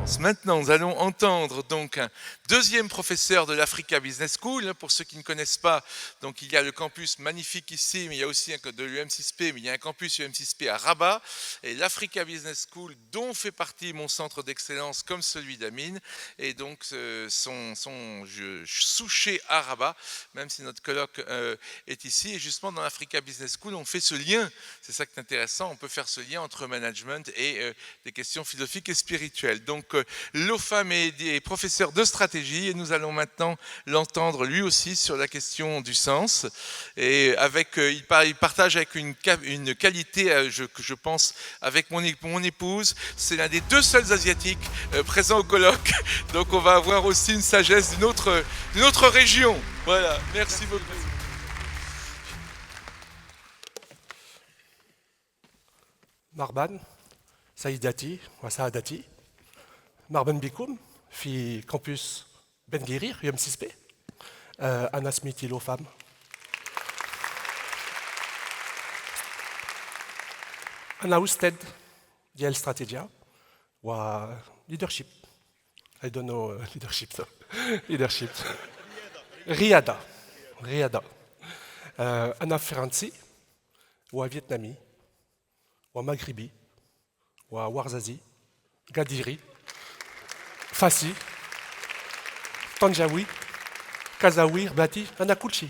conférence. Maintenant, nous allons entendre donc un deuxième professeur de l'Africa Business School. Pour ceux qui ne connaissent pas, donc il y a le campus magnifique ici, mais il y a aussi de l'UM6P, mais il y a un campus UM6P à Rabat. Et l'Africa Business School, dont fait partie mon centre d'excellence comme celui d'Amine, et donc son souché à Rabat, même si notre colloque est ici. Et justement, dans l'Africa Business School, on fait ce lien. C'est ça qui est intéressant. On peut faire ce lien entre management et des questions philosophiques et spirituelles. Donc, Lofam est professeur de stratégie et nous allons maintenant l'entendre lui aussi sur la question du sens. Et il partage avec une qualité que je pense avec mon épouse. C'est l'un des deux seuls asiatiques présents au colloque. Donc, on va avoir aussi une sagesse d'une autre région. Voilà, merci beaucoup. Marban, Saïdati, ou Saadati, Marban Bikoum, fi campus Ben Guérir, UM6P, Anna Smith, Lofam. Anna Ousted, DL Strategia, ou leadership. I don't know leadership, so. Leadership. Riada. Anna Ferranci, ou Vietnami, ou Maghribi, ou Warzazi, Gadiri, Fassi, Tanjawi, Kazaoui, Bati, Anakulchi.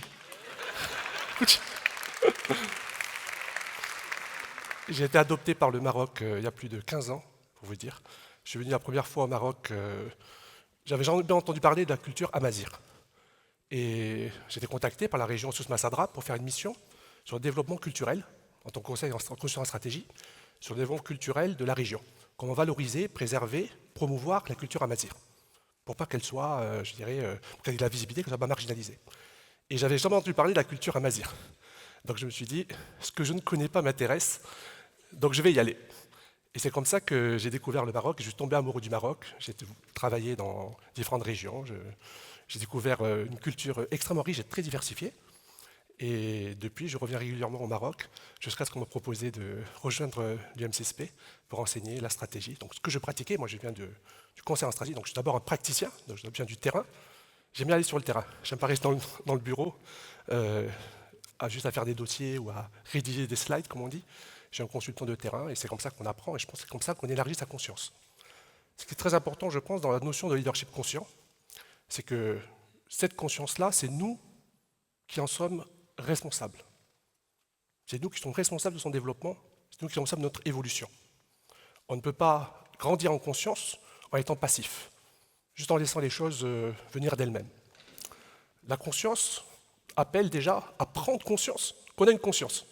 J'ai été adopté par le Maroc il y a plus de 15 ans, pour vous dire. Je suis venu la première fois au Maroc, j'avais jamais bien entendu parler de la culture amazigh. Et j'ai été contacté par la région Souss-Massadra pour faire une mission sur le développement culturel, en tant que conseil en stratégie, sur le développement culturel de la région. Comment valoriser, préserver, promouvoir la culture amazigh, pour pas qu'elle soit, pour qu'elle ait de la visibilité, qu'elle soit pas marginalisée. Et j'avais jamais entendu parler de la culture amazigh. Donc je me suis dit, ce que je ne connais pas m'intéresse, donc je vais y aller. Et c'est comme ça que j'ai découvert le Maroc. Je suis tombé amoureux du Maroc. J'ai travaillé dans différentes régions. J'ai découvert une culture extrêmement riche et très diversifiée. Et depuis, je reviens régulièrement au Maroc, jusqu'à ce qu'on me proposait de rejoindre l'UM6P pour enseigner la stratégie. Donc ce que je pratiquais, moi je viens du conseil en stratégie, donc je suis d'abord un praticien, donc je viens du terrain. J'aime bien aller sur le terrain. J'aime pas rester dans le bureau, juste à faire des dossiers ou à rédiger des slides, comme on dit. Je suis un consultant de terrain et c'est comme ça qu'on apprend et je pense que c'est comme ça qu'on élargit sa conscience. Ce qui est très important, je pense, dans la notion de leadership conscient, c'est que cette conscience-là, c'est nous qui en sommes responsables. C'est nous qui sommes responsables de son développement, c'est nous qui sommes responsables de notre évolution. On ne peut pas grandir en conscience en étant passif, juste en laissant les choses venir d'elles-mêmes. La conscience appelle déjà à prendre conscience qu'on a une conscience.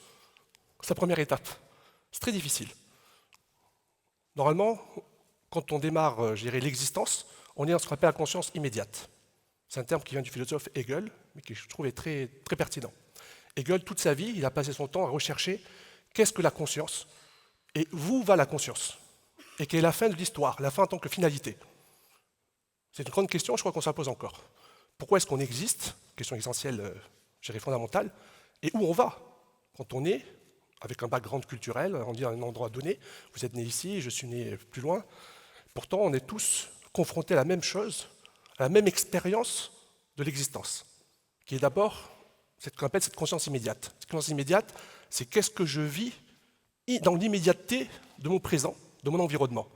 C'est la première étape. C'est très difficile. Normalement, quand on démarre, l'existence, on est dans ce qu'on appelle la conscience immédiate. C'est un terme qui vient du philosophe Hegel, mais qui je trouve est très, très pertinent. Hegel, toute sa vie, il a passé son temps à rechercher qu'est-ce que la conscience et où va la conscience et quelle est la fin de l'histoire, la fin en tant que finalité. C'est une grande question, je crois qu'on se la pose encore. Pourquoi est-ce qu'on existe? Question essentielle, fondamentale. Et où on va quand on est avec un background culturel, on dit à un endroit donné, vous êtes né ici, je suis né plus loin. Pourtant, on est tous confrontés à la même chose, à la même expérience de l'existence, qui est d'abord ce qu'on appelle cette conscience immédiate. Cette conscience immédiate, c'est qu'est-ce que je vis dans l'immédiateté de mon présent, de mon environnement.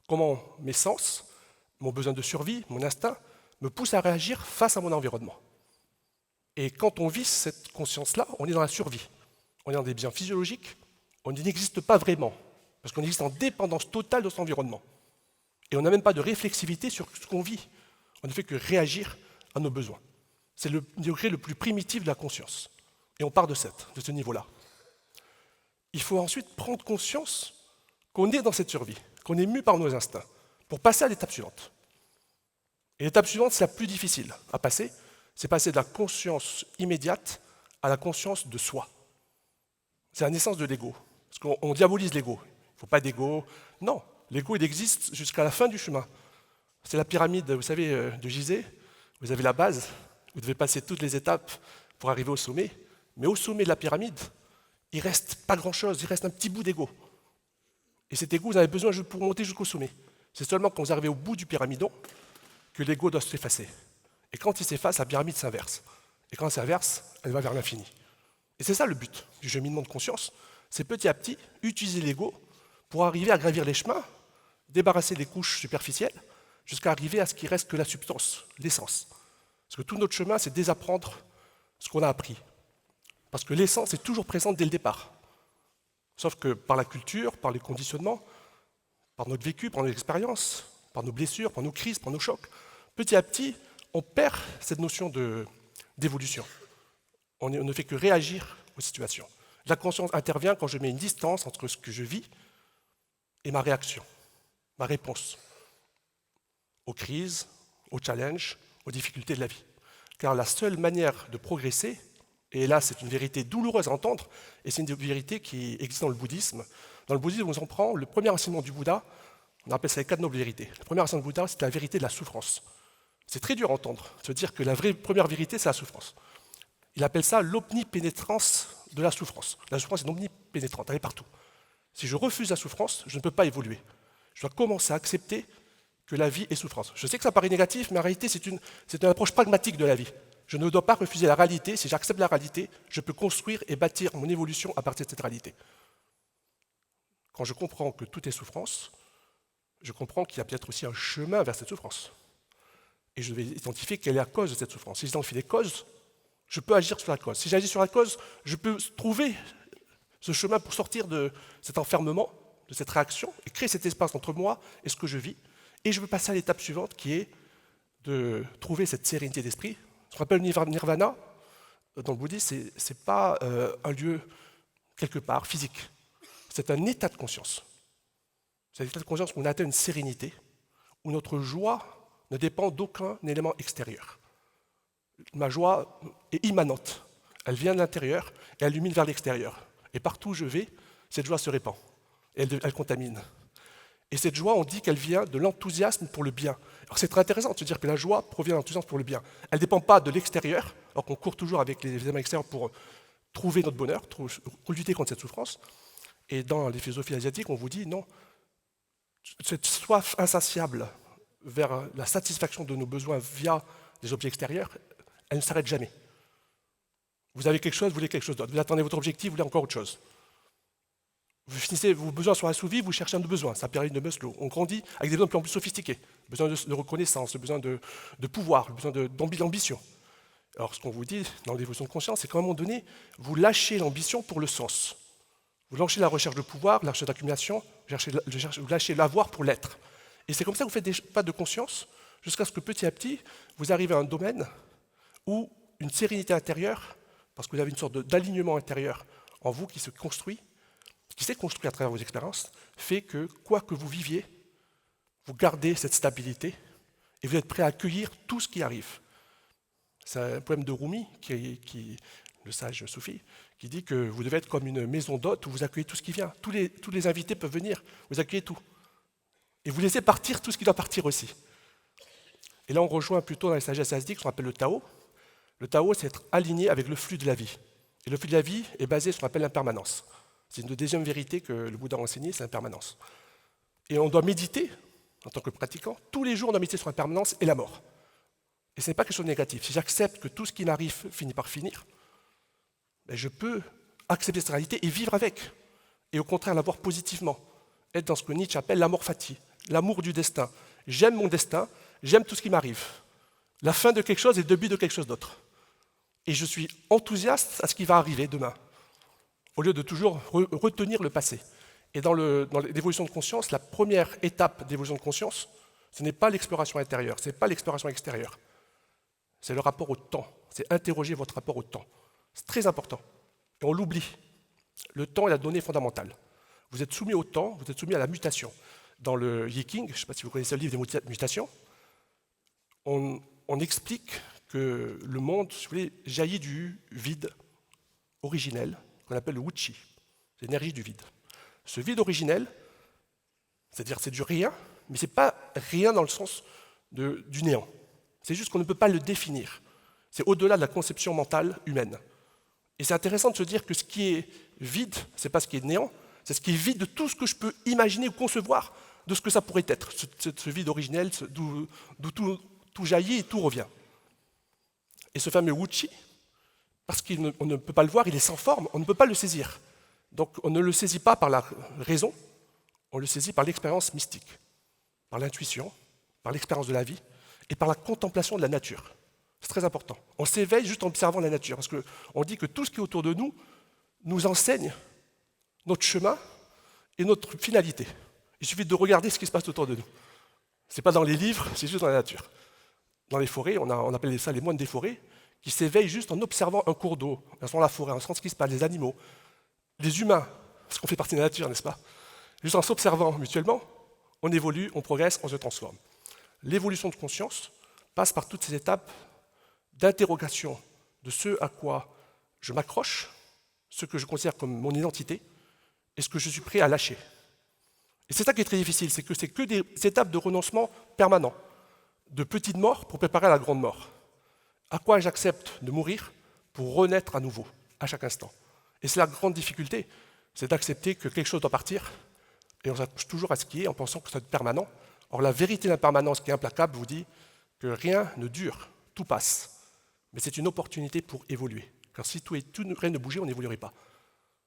Comment mes sens, mon besoin de survie, mon instinct, me poussent à réagir face à mon environnement. Et quand on vit cette conscience-là, on est dans la survie. On est dans des biens physiologiques, on n'existe pas vraiment, parce qu'on existe en dépendance totale de son environnement. Et on n'a même pas de réflexivité sur ce qu'on vit. On ne fait que réagir à nos besoins. C'est le degré le plus primitif de la conscience. Et on part de ce niveau-là. Il faut ensuite prendre conscience qu'on est dans cette survie, qu'on est mu par nos instincts, pour passer à l'étape suivante. Et l'étape suivante, c'est la plus difficile à passer, c'est passer de la conscience immédiate à la conscience de soi. C'est la naissance de l'ego. Parce qu'on diabolise l'ego. Il ne faut pas d'ego. Non, l'ego, il existe jusqu'à la fin du chemin. C'est la pyramide, vous savez, de Gizeh. Vous avez la base, vous devez passer toutes les étapes pour arriver au sommet. Mais au sommet de la pyramide, il ne reste pas grand-chose, il reste un petit bout d'ego. Et cet ego, vous avez besoin pour monter jusqu'au sommet. C'est seulement quand vous arrivez au bout du pyramidon que l'ego doit s'effacer. Et quand il s'efface, la pyramide s'inverse. Et quand elle s'inverse, elle va vers l'infini. Et c'est ça le but du cheminement de conscience, c'est petit à petit utiliser l'ego pour arriver à gravir les chemins, débarrasser des couches superficielles, jusqu'à arriver à ce qui reste que la substance, l'essence. Parce que tout notre chemin, c'est désapprendre ce qu'on a appris. Parce que l'essence est toujours présente dès le départ. Sauf que par la culture, par les conditionnements, par notre vécu, par notre expérience, par nos blessures, par nos crises, par nos chocs, petit à petit, on perd cette notion d'évolution. On ne fait que réagir aux situations. La conscience intervient quand je mets une distance entre ce que je vis et ma réaction, ma réponse aux crises, aux challenges, aux difficultés de la vie. Car la seule manière de progresser, et là c'est une vérité douloureuse à entendre, et c'est une vérité qui existe dans le bouddhisme. Dans le bouddhisme, on prend le premier enseignement du Bouddha, on appelle ça les 4 nobles vérités. Le premier enseignement du Bouddha, c'est la vérité de la souffrance. C'est très dur à entendre, se dire que la vraie première vérité, c'est la souffrance. Il appelle ça l'omnipénétrance de la souffrance. La souffrance est omnipénétrante, elle est partout. Si je refuse la souffrance, je ne peux pas évoluer. Je dois commencer à accepter que la vie est souffrance. Je sais que ça paraît négatif, mais en réalité, c'est une approche pragmatique de la vie. Je ne dois pas refuser la réalité. Si j'accepte la réalité, je peux construire et bâtir mon évolution à partir de cette réalité. Quand je comprends que tout est souffrance, je comprends qu'il y a peut-être aussi un chemin vers cette souffrance. Et je vais identifier quelle est la cause de cette souffrance. Si j'identifie les causes, je peux agir sur la cause. Si j'agis sur la cause, je peux trouver ce chemin pour sortir de cet enfermement, de cette réaction, et créer cet espace entre moi et ce que je vis. Et je peux passer à l'étape suivante, qui est de trouver cette sérénité d'esprit. Ce qu'on appelle nirvana, dans le bouddhisme, ce n'est pas un lieu quelque part physique. C'est un état de conscience. C'est un état de conscience où on atteint une sérénité, où notre joie ne dépend d'aucun élément extérieur. Ma joie est immanente. Elle vient de l'intérieur et elle illumine vers l'extérieur. Et partout où je vais, cette joie se répand. Et elle contamine. Et cette joie, on dit qu'elle vient de l'enthousiasme pour le bien. Alors c'est très intéressant de se dire que la joie provient de l'enthousiasme pour le bien. Elle ne dépend pas de l'extérieur, alors qu'on court toujours avec les éléments extérieurs pour trouver notre bonheur, pour lutter contre cette souffrance. Et dans les philosophies asiatiques, on vous dit non, cette soif insatiable vers la satisfaction de nos besoins via des objets extérieurs, elle ne s'arrête jamais. Vous avez quelque chose, vous voulez quelque chose d'autre. Vous attendez votre objectif, vous voulez encore autre chose. Vous finissez, vos besoins sont assouvis, vous cherchez un autre besoin. C'est la pyramide de Maslow. On grandit avec des besoins de plus en plus sophistiqués. Le besoin de reconnaissance, le besoin de pouvoir, le besoin d'ambition. Alors ce qu'on vous dit dans l'évolution de conscience, c'est qu'à un moment donné, vous lâchez l'ambition pour le sens. Vous lâchez la recherche de pouvoir, la recherche d'accumulation, vous lâchez l'avoir pour l'être. Et c'est comme ça que vous faites des pas de conscience, jusqu'à ce que petit à petit, vous arrivez à un domaine où une sérénité intérieure, parce que vous avez une sorte d'alignement intérieur en vous qui se construit, qui s'est construit à travers vos expériences, fait que, quoi que vous viviez, vous gardez cette stabilité et vous êtes prêt à accueillir tout ce qui arrive. C'est un poème de Rumi, le sage soufi, qui dit que vous devez être comme une maison d'hôtes où vous accueillez tout ce qui vient. Tous les invités peuvent venir, vous accueillez tout. Et vous laissez partir tout ce qui doit partir aussi. Et là, on rejoint plutôt dans les sagesses asiatiques ce qu'on appelle le Tao. Le Tao, c'est être aligné avec le flux de la vie. Et le flux de la vie est basé sur ce qu'on appelle l'impermanence. C'est une deuxième vérité que le Bouddha a enseignée, c'est l'impermanence. Et on doit méditer, en tant que pratiquant, tous les jours on doit méditer sur l'impermanence et la mort. Et ce n'est pas quelque chose de négatif. Si j'accepte que tout ce qui m'arrive finit par finir, ben je peux accepter cette réalité et vivre avec. Et au contraire, la voir positivement. Être dans ce que Nietzsche appelle l'amor fati, l'amour du destin. J'aime mon destin, j'aime tout ce qui m'arrive. La fin de quelque chose est le début de quelque chose d'autre. Et je suis enthousiaste à ce qui va arriver demain, au lieu de toujours retenir le passé. Et dans l'évolution de conscience, la première étape d'évolution de conscience, ce n'est pas l'exploration intérieure, ce n'est pas l'exploration extérieure. C'est le rapport au temps. C'est interroger votre rapport au temps. C'est très important. Et on l'oublie. Le temps est la donnée fondamentale. Vous êtes soumis au temps, vous êtes soumis à la mutation. Dans le Yiking, je ne sais pas si vous connaissez le livre des mutations, on explique que le monde, si vous voulez, jaillit du vide originel, qu'on appelle le Wuchi, l'énergie du vide. Ce vide originel, c'est-à-dire c'est du rien, mais ce n'est pas rien dans le sens du néant. C'est juste qu'on ne peut pas le définir. C'est au-delà de la conception mentale humaine. Et c'est intéressant de se dire que ce qui est vide, ce n'est pas ce qui est néant, c'est ce qui est vide de tout ce que je peux imaginer ou concevoir de ce que ça pourrait être, ce vide originel d'où tout jaillit et tout revient. Et ce fameux Wuchi, parce qu'on ne peut pas le voir, il est sans forme, on ne peut pas le saisir. Donc on ne le saisit pas par la raison, on le saisit par l'expérience mystique, par l'intuition, par l'expérience de la vie et par la contemplation de la nature. C'est très important. On s'éveille juste en observant la nature, parce qu'on dit que tout ce qui est autour de nous nous enseigne notre chemin et notre finalité. Il suffit de regarder ce qui se passe autour de nous. Ce n'est pas dans les livres, c'est juste dans la nature. Dans les forêts, on appelle ça les moines des forêts, qui s'éveillent juste en observant un cours d'eau, en observant la forêt, en observant ce qui se passe, les animaux, les humains, parce qu'on fait partie de la nature, n'est-ce pas? Juste en s'observant mutuellement, on évolue, on progresse, on se transforme. L'évolution de conscience passe par toutes ces étapes d'interrogation de ce à quoi je m'accroche, ce que je considère comme mon identité, et ce que je suis prêt à lâcher. Et c'est ça qui est très difficile, c'est que des étapes de renoncement permanent, de petite mort pour préparer à la grande mort. À quoi j'accepte de mourir pour renaître à nouveau, à chaque instant. Et c'est la grande difficulté, c'est d'accepter que quelque chose doit partir, et on s'accroche toujours à ce qui est en pensant que ça va être permanent. Or, la vérité de l'impermanence qui est implacable vous dit que rien ne dure, tout passe. Mais c'est une opportunité pour évoluer. Car si rien ne bougeait, on n'évoluerait pas.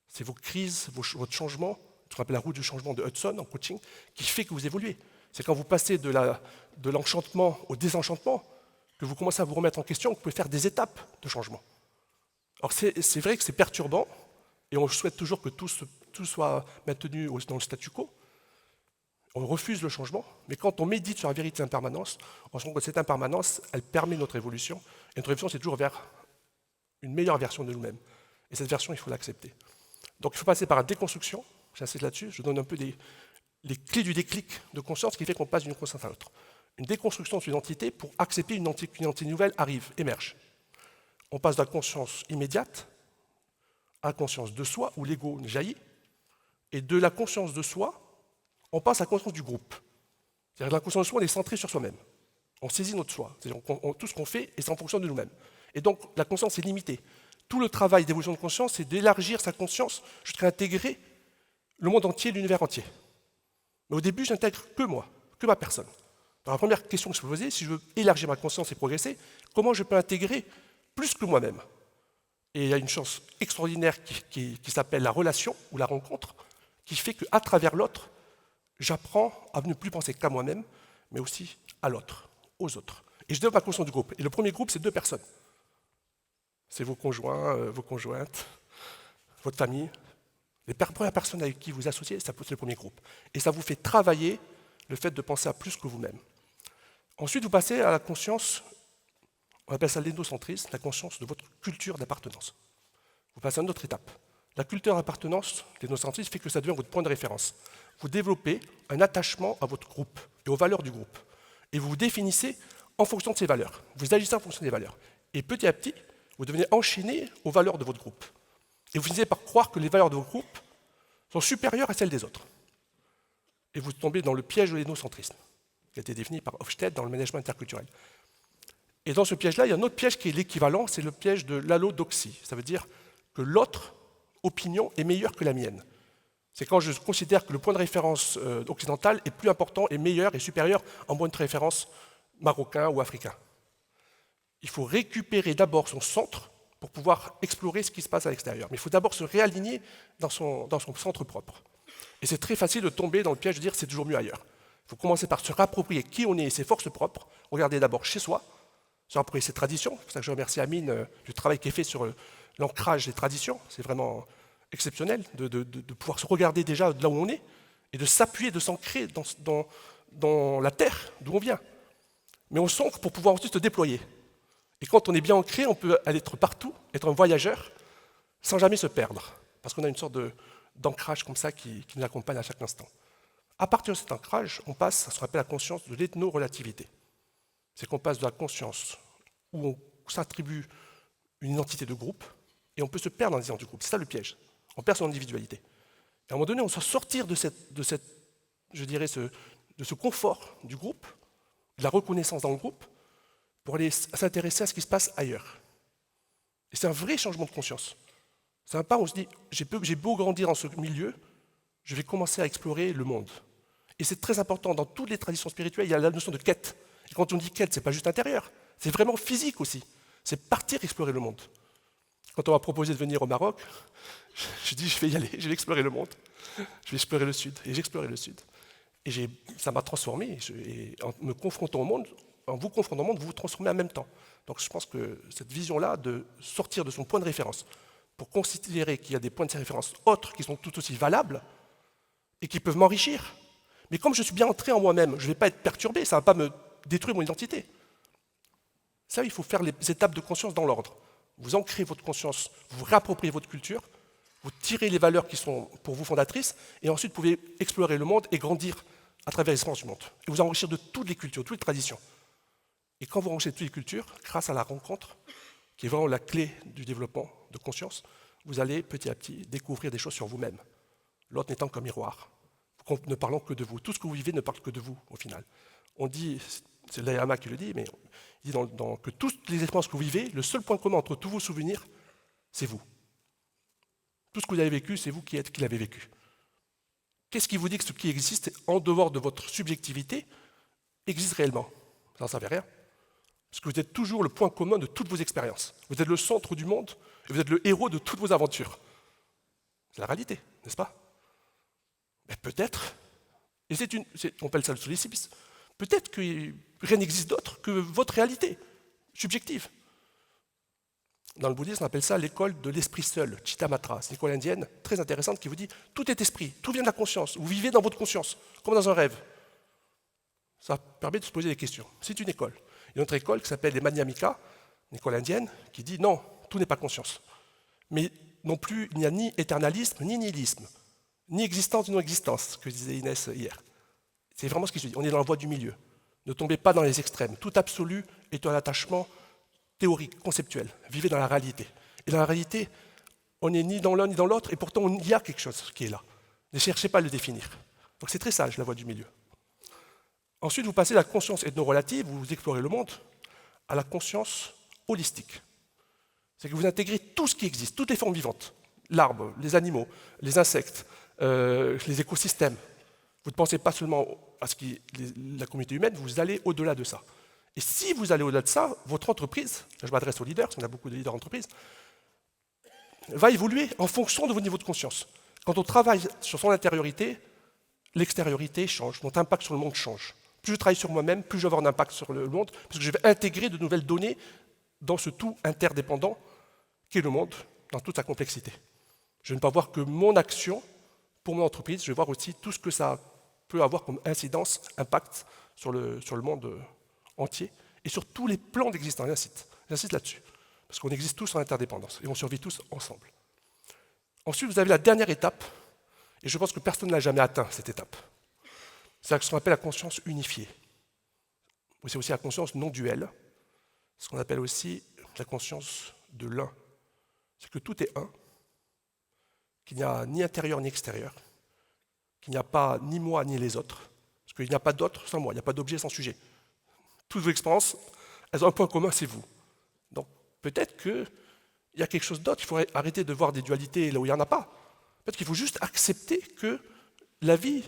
C'est vos crises, votre changement, ce qu'on appelle la roue du changement de Hudson en coaching, qui fait que vous évoluez. C'est quand vous passez de l'enchantement au désenchantement que vous commencez à vous remettre en question, que vous pouvez faire des étapes de changement. Alors c'est vrai que c'est perturbant, et on souhaite toujours que tout soit maintenu dans le statu quo. On refuse le changement, mais quand on médite sur la vérité de l'impermanence, on se rend compte que cette impermanence, elle permet notre évolution. Et notre évolution, c'est toujours vers une meilleure version de nous-mêmes. Et cette version, il faut l'accepter. Donc il faut passer par la déconstruction, j'insiste là-dessus, je donne un peu les clés du déclic de conscience qui fait qu'on passe d'une conscience à l'autre. Une déconstruction de son identité pour accepter qu'une identité nouvelle arrive, émerge. On passe de la conscience immédiate à la conscience de soi, où l'ego jaillit, et de la conscience de soi, on passe à la conscience du groupe. C'est-à-dire que la conscience de soi, on est centré sur soi-même. On saisit notre soi. C'est-à-dire tout ce qu'on fait, c'est en fonction de nous-mêmes. Et donc, la conscience est limitée. Tout le travail d'évolution de conscience, c'est d'élargir sa conscience jusqu'à intégrer le monde entier, l'univers entier. Mais au début, j'intègre que moi, que ma personne. Alors, la première question que je peux poser, si je veux élargir ma conscience et progresser, comment je peux intégrer plus que moi-même? Et il y a une chance extraordinaire qui s'appelle la relation ou la rencontre, qui fait qu'à travers l'autre, j'apprends à ne plus penser qu'à moi-même, mais aussi à l'autre, aux autres. Et je développe ma conscience du groupe. Et le premier groupe, c'est 2 personnes. C'est vos conjoints, vos conjointes, votre famille. Les premières personnes avec qui vous associez, c'est le premier groupe. Et ça vous fait travailler le fait de penser à plus que vous-même. Ensuite, vous passez à la conscience, on appelle ça l'énocentrisme, la conscience de votre culture d'appartenance. Vous passez à une autre étape. La culture d'appartenance, l'énocentrisme, fait que ça devient votre point de référence. Vous développez un attachement à votre groupe et aux valeurs du groupe. Et vous vous définissez en fonction de ces valeurs. Vous agissez en fonction des valeurs. Et petit à petit, vous devenez enchaîné aux valeurs de votre groupe. Et vous finissez par croire que les valeurs de votre groupe sont supérieures à celles des autres. Et vous tombez dans le piège de l'énocentrisme, qui a été défini par Hofstede dans le management interculturel. Et dans ce piège-là, il y a un autre piège qui est l'équivalent, c'est le piège de l'allodoxie. Ça veut dire que l'autre opinion est meilleure que la mienne. C'est quand je considère que le point de référence occidental est plus important et meilleur et supérieur en point de référence marocain ou africain. Il faut récupérer d'abord son centre pour pouvoir explorer ce qui se passe à l'extérieur. Mais il faut d'abord se réaligner dans son centre propre. Et c'est très facile de tomber dans le piège de dire c'est toujours mieux ailleurs. Il faut commencer par se réapproprier qui on est et ses forces propres, regarder d'abord chez soi, se réapproprier ses traditions. C'est pour ça que je remercie Amine du travail qui est fait sur l'ancrage des traditions. C'est vraiment exceptionnel de pouvoir se regarder déjà de là où on est et de s'appuyer, de s'ancrer dans la terre d'où on vient. Mais on s'ancre pour pouvoir ensuite se déployer. Et quand on est bien ancré, on peut aller être partout, être un voyageur, sans jamais se perdre. Parce qu'on a une sorte d'ancrage comme ça qui nous accompagne à chaque instant. À partir de cet ancrage, on passe à ce qu'on appelle la conscience de l'ethno-relativité. C'est qu'on passe de la conscience où on s'attribue une identité de groupe, et on peut se perdre dans les identités de groupe. C'est ça le piège. On perd son individualité. Et à un moment donné, on doit sortir de ce confort du groupe, de la reconnaissance dans le groupe, pour aller s'intéresser à ce qui se passe ailleurs. Et c'est un vrai changement de conscience. C'est un pas où on se dit, j'ai beau grandir dans ce milieu, je vais commencer à explorer le monde. Et c'est très important, dans toutes les traditions spirituelles, il y a la notion de quête. Et quand on dit quête, ce n'est pas juste intérieur, c'est vraiment physique aussi. C'est partir explorer le monde. Quand on m'a proposé de venir au Maroc, je dis je vais y aller, je vais explorer le monde. Je vais explorer le Sud. Et j'ai exploré le Sud. Et ça m'a transformé. Et en me confrontant au monde, en vous confrontant au monde, vous vous transformez en même temps. Donc je pense que cette vision-là, de sortir de son point de référence, pour considérer qu'il y a des points de référence autres qui sont tout aussi valables et qui peuvent m'enrichir. Mais comme je suis bien entré en moi-même, je ne vais pas être perturbé, ça ne va pas me détruire mon identité. Ça, il faut faire les étapes de conscience dans l'ordre. Vous ancrez votre conscience, vous réappropriez votre culture, vous tirez les valeurs qui sont pour vous fondatrices, et ensuite vous pouvez explorer le monde et grandir à travers l'expérience du monde. Et vous enrichir de toutes les cultures, toutes les traditions. Et quand vous enrichissez de toutes les cultures, grâce à la rencontre, qui est vraiment la clé du développement de conscience, vous allez petit à petit découvrir des choses sur vous-même, l'autre n'étant qu'un miroir, ne parlant que de vous. Tout ce que vous vivez ne parle que de vous, au final. On dit, c'est Layama qui le dit, mais il dit que toutes les expériences que vous vivez, le seul point commun entre tous vos souvenirs, c'est vous. Tout ce que vous avez vécu, c'est vous qui l'avez vécu. Qu'est-ce qui vous dit que ce qui existe en dehors de votre subjectivité existe réellement? Ça n'en savez rien. Parce que vous êtes toujours le point commun de toutes vos expériences. Vous êtes le centre du monde et vous êtes le héros de toutes vos aventures. C'est la réalité, n'est-ce pas? Mais peut-être, et on appelle ça le solipsisme, peut-être que rien n'existe d'autre que votre réalité subjective. Dans le bouddhisme, on appelle ça l'école de l'esprit seul, Chittamatra. C'est une école indienne très intéressante qui vous dit tout est esprit, tout vient de la conscience. Vous vivez dans votre conscience, comme dans un rêve. Ça permet de se poser des questions. C'est une école. Il y a une autre école qui s'appelle les Madhyamika, une école indienne, qui dit non, tout n'est pas conscience. Mais non plus, il n'y a ni éternalisme, ni nihilisme, ni existence, ni non-existence, que disait Inès hier. C'est vraiment ce qui se dit. On est dans la voie du milieu. Ne tombez pas dans les extrêmes. Tout absolu est un attachement théorique, conceptuel. Vivez dans la réalité. Et dans la réalité, on n'est ni dans l'un ni dans l'autre, et pourtant il y a quelque chose qui est là. Ne cherchez pas à le définir. Donc c'est très sage, la voie du milieu. Ensuite, vous passez de la conscience ethno-relative, vous explorez le monde, à la conscience holistique. C'est que vous intégrez tout ce qui existe, toutes les formes vivantes, l'arbre, les animaux, les insectes, les écosystèmes. Vous ne pensez pas seulement à la communauté humaine, vous allez au-delà de ça. Et si vous allez au-delà de ça, votre entreprise, là je m'adresse aux leaders, parce qu'on a beaucoup de leaders d'entreprise, va évoluer en fonction de votre niveau de conscience. Quand on travaille sur son intériorité, l'extériorité change, notre impact sur le monde change. Plus je travaille sur moi-même, plus je vais avoir un impact sur le monde, parce que je vais intégrer de nouvelles données dans ce tout interdépendant qu'est le monde, dans toute sa complexité. Je ne vais pas voir que mon action pour mon entreprise, je vais voir aussi tout ce que ça peut avoir comme incidence, impact sur le monde entier et sur tous les plans d'existence. J'insiste là-dessus, parce qu'on existe tous en interdépendance et on survit tous ensemble. Ensuite, vous avez la dernière étape, et je pense que personne ne l'a jamais atteint, cette étape. C'est ce qu'on appelle la conscience unifiée. C'est aussi la conscience non duelle, ce qu'on appelle aussi la conscience de l'un. C'est que tout est un, qu'il n'y a ni intérieur ni extérieur, qu'il n'y a pas ni moi ni les autres, parce qu'il n'y a pas d'autre sans moi, il n'y a pas d'objet sans sujet. Toutes vos expériences, elles ont un point commun, c'est vous. Donc peut-être qu'il y a quelque chose d'autre, il faudrait arrêter de voir des dualités là où il n'y en a pas. Peut-être qu'il faut juste accepter que la vie,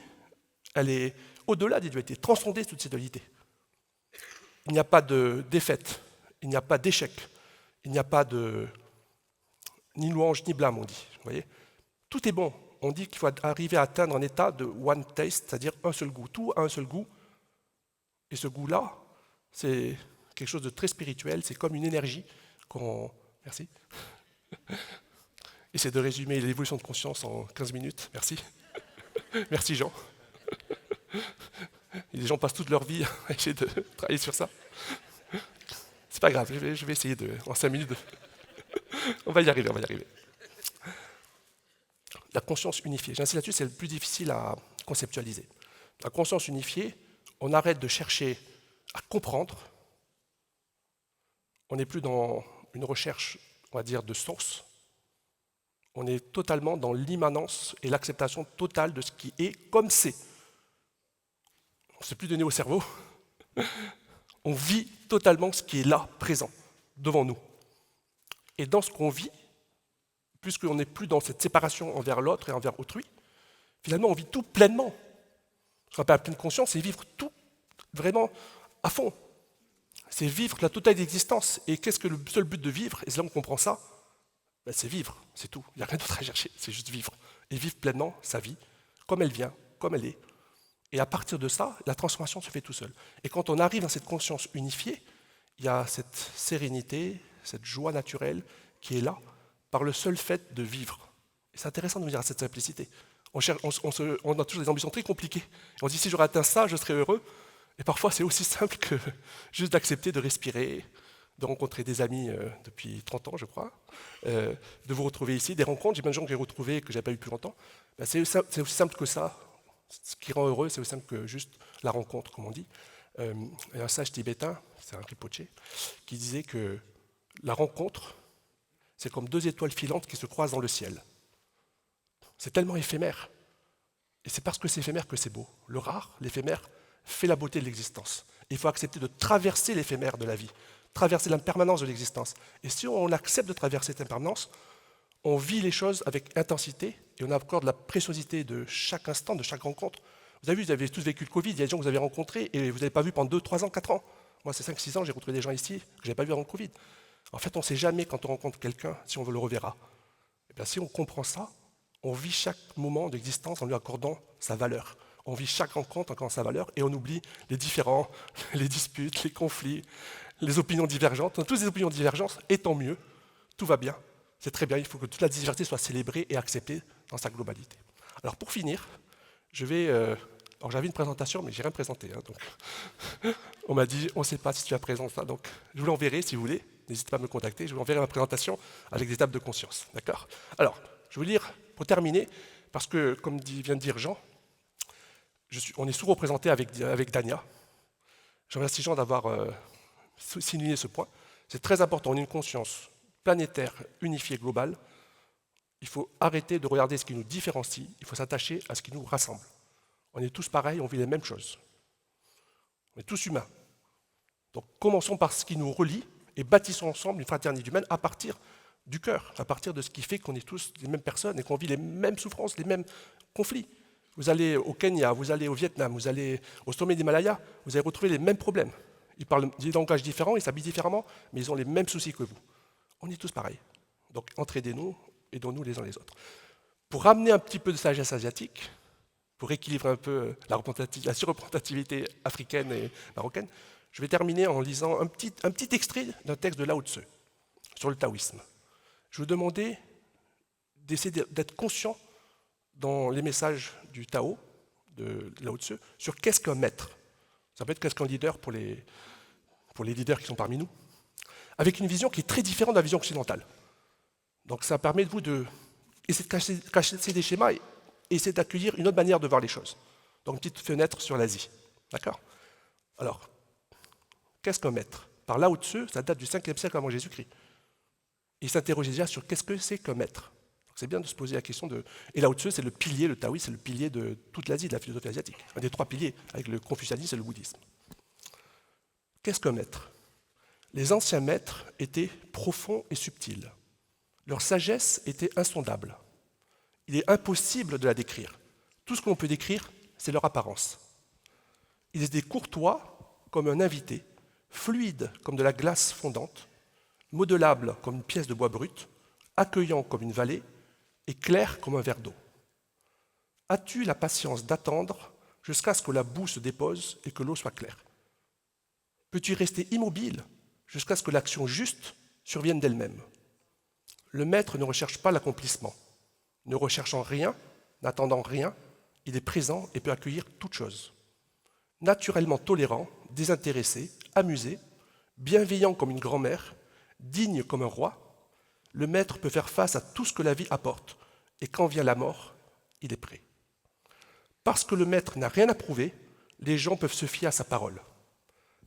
elle est au-delà des dualités, transcender toutes ces dualités. Il n'y a pas de défaite, il n'y a pas d'échec, il n'y a pas de ni louange ni blâme, on dit. Vous voyez, tout est bon. On dit qu'il faut arriver à atteindre un état de one taste, c'est-à-dire un seul goût. Tout a un seul goût. Et ce goût-là, c'est quelque chose de très spirituel, c'est comme une énergie qu'on... Merci. Essaie de résumer l'évolution de conscience en 15 minutes. Merci. Merci Jean. Et les gens passent toute leur vie à essayer de travailler sur ça. C'est pas grave, je vais essayer en 5 minutes. On va y arriver, on va y arriver. La conscience unifiée. J'insiste là-dessus, c'est le plus difficile à conceptualiser. La conscience unifiée, on arrête de chercher à comprendre. On n'est plus dans une recherche, on va dire, de sens. On est totalement dans l'immanence et l'acceptation totale de ce qui est comme c'est. On ne s'est plus donné au cerveau. On vit totalement ce qui est là, présent, devant nous. Et dans ce qu'on vit, puisqu'on n'est plus dans cette séparation envers l'autre et envers autrui, finalement on vit tout pleinement. Ce qu'on appelle la pleine conscience, c'est vivre tout vraiment à fond. C'est vivre la totale d'existence. Et qu'est-ce que le seul but de vivre? Et c'est là qu'on comprend ça. Ben, c'est vivre, c'est tout. Il n'y a rien d'autre à chercher, c'est juste vivre. Et vivre pleinement sa vie, comme elle vient, comme elle est. Et à partir de ça, la transformation se fait tout seul. Et quand on arrive dans cette conscience unifiée, il y a cette sérénité, cette joie naturelle qui est là par le seul fait de vivre. Et c'est intéressant de venir à cette simplicité. On a toujours des ambitions très compliquées. On dit si j'aurais atteint ça, je serais heureux. Et parfois, c'est aussi simple que juste d'accepter de respirer, de rencontrer des amis depuis 30 ans, je crois, de vous retrouver ici, des rencontres. J'ai plein de gens que j'ai retrouvés que je n'avais pas eu depuis longtemps. Ben, c'est aussi simple que ça. Ce qui rend heureux, c'est aussi simple que juste la rencontre, comme on dit. Il y a un sage tibétain, c'est un Rinpoché, qui disait que la rencontre, c'est comme deux étoiles filantes qui se croisent dans le ciel. C'est tellement éphémère. Et c'est parce que c'est éphémère que c'est beau. Le rare, l'éphémère, fait la beauté de l'existence. Il faut accepter de traverser l'éphémère de la vie, traverser l'impermanence de l'existence. Et si on accepte de traverser cette impermanence, on vit les choses avec intensité et on accorde la préciosité de chaque instant, de chaque rencontre. Vous avez vu, vous avez tous vécu le Covid, il y a des gens que vous avez rencontrés et vous n'avez pas vu pendant 2, 3 ans, 4 ans. Moi, c'est 5, 6 ans, j'ai retrouvé des gens ici que je n'avais pas vu avant le Covid. En fait, on ne sait jamais quand on rencontre quelqu'un si on le reverra. Et bien, si on comprend ça, on vit chaque moment d'existence en lui accordant sa valeur. On vit chaque rencontre en accordant sa valeur et on oublie les différends, les disputes, les conflits, les opinions divergentes. On a tous des opinions divergentes, et tant mieux, tout va bien. C'est très bien, il faut que toute la diversité soit célébrée et acceptée dans sa globalité. Alors pour finir, je vais... alors j'avais une présentation, mais je n'ai rien présenté. Donc on m'a dit, on ne sait pas si tu as présenté ça, donc je vous l'enverrai si vous voulez. N'hésitez pas à me contacter, je vous enverrai ma présentation avec des étapes de conscience. D'accord? Alors, je vais vous lire, pour terminer, parce que, comme vient de dire Jean, on est sous-représenté avec Dania. Je remercie Jean d'avoir signé ce point. C'est très important, on a une conscience planétaire, unifiée, globale. Il faut arrêter de regarder ce qui nous différencie, il faut s'attacher à ce qui nous rassemble. On est tous pareils, on vit les mêmes choses. On est tous humains. Donc commençons par ce qui nous relie et bâtissons ensemble une fraternité humaine à partir du cœur, à partir de ce qui fait qu'on est tous les mêmes personnes et qu'on vit les mêmes souffrances, les mêmes conflits. Vous allez au Kenya, vous allez au Vietnam, vous allez au sommet d'Himalaya, vous allez retrouver les mêmes problèmes. Ils parlent des langages différents, ils s'habillent différemment, mais ils ont les mêmes soucis que vous. On est tous pareils. Donc entraidez-nous, aidons-nous les uns les autres. Pour ramener un petit peu de sagesse asiatique, pour équilibrer un peu la surreprésentativité africaine et marocaine, je vais terminer en lisant un petit extrait d'un texte de Lao Tzu sur le taoïsme. Je vous demandais d'essayer d'être conscient dans les messages du Tao, de Lao Tzu, sur qu'est-ce qu'un maître. Ça peut être qu'est-ce qu'un leader pour les leaders qui sont parmi nous, avec une vision qui est très différente de la vision occidentale. Donc ça permet de vous d'essayer de casser des schémas et essayer d'accueillir une autre manière de voir les choses. Donc une petite fenêtre sur l'Asie. D'accord? Alors, qu'est-ce qu'un maître? Par Lao Tzu, ça date du 5e siècle avant Jésus-Christ. Il s'interrogeait déjà sur qu'est-ce que c'est qu'un maître. C'est bien de se poser la question de... Et Lao Tzu, c'est le pilier, le taoïsme, c'est le pilier de toute l'Asie, de la philosophie asiatique. Un des 3 piliers, avec le confucianisme et le bouddhisme. Qu'est-ce qu'un maître? Les anciens maîtres étaient profonds et subtils. Leur sagesse était insondable. Il est impossible de la décrire. Tout ce que l'on peut décrire, c'est leur apparence. Ils étaient courtois comme un invité, fluides comme de la glace fondante, modelables comme une pièce de bois brut, accueillants comme une vallée et clairs comme un verre d'eau. As-tu la patience d'attendre jusqu'à ce que la boue se dépose et que l'eau soit claire? Peux-tu rester immobile jusqu'à ce que l'action juste survienne d'elle-même? Le maître ne recherche pas l'accomplissement. Ne recherchant rien, n'attendant rien, il est présent et peut accueillir toute chose. Naturellement tolérant, désintéressé, amusé, bienveillant comme une grand-mère, digne comme un roi, le maître peut faire face à tout ce que la vie apporte, et quand vient la mort, il est prêt. Parce que le maître n'a rien à prouver, les gens peuvent se fier à sa parole.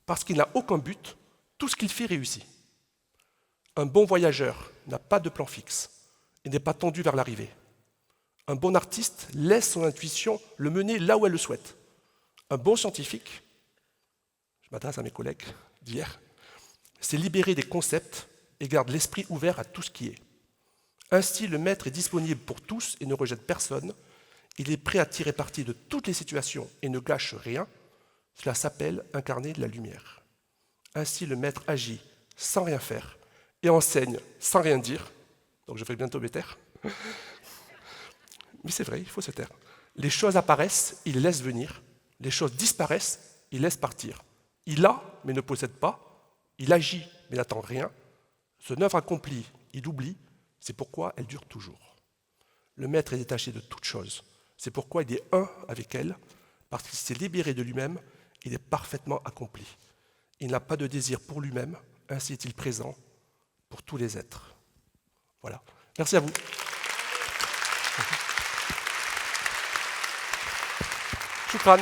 Parce qu'il n'a aucun but, tout ce qu'il fait réussit. Un bon voyageur n'a pas de plan fixe et n'est pas tendu vers l'arrivée. Un bon artiste laisse son intuition le mener là où elle le souhaite. Un bon scientifique, je m'adresse à mes collègues d'hier, s'est libéré des concepts et garde l'esprit ouvert à tout ce qui est. Ainsi, le maître est disponible pour tous et ne rejette personne. Il est prêt à tirer parti de toutes les situations et ne gâche rien. Cela s'appelle incarner de la lumière. Ainsi, le maître agit sans rien faire et enseigne sans rien dire. Donc je vais bientôt me taire. Mais c'est vrai, il faut se taire. Les choses apparaissent, il les laisse venir. Les choses disparaissent, il laisse partir. Il a, mais ne possède pas. Il agit, mais n'attend rien. Son œuvre accomplie, il oublie. C'est pourquoi elle dure toujours. Le maître est détaché de toute chose. C'est pourquoi il est un avec elle. Parce qu'il s'est libéré de lui-même, il est parfaitement accompli. Il n'a pas de désir pour lui-même, ainsi est-il présent pour tous les êtres. Voilà. Merci à vous. Shukran.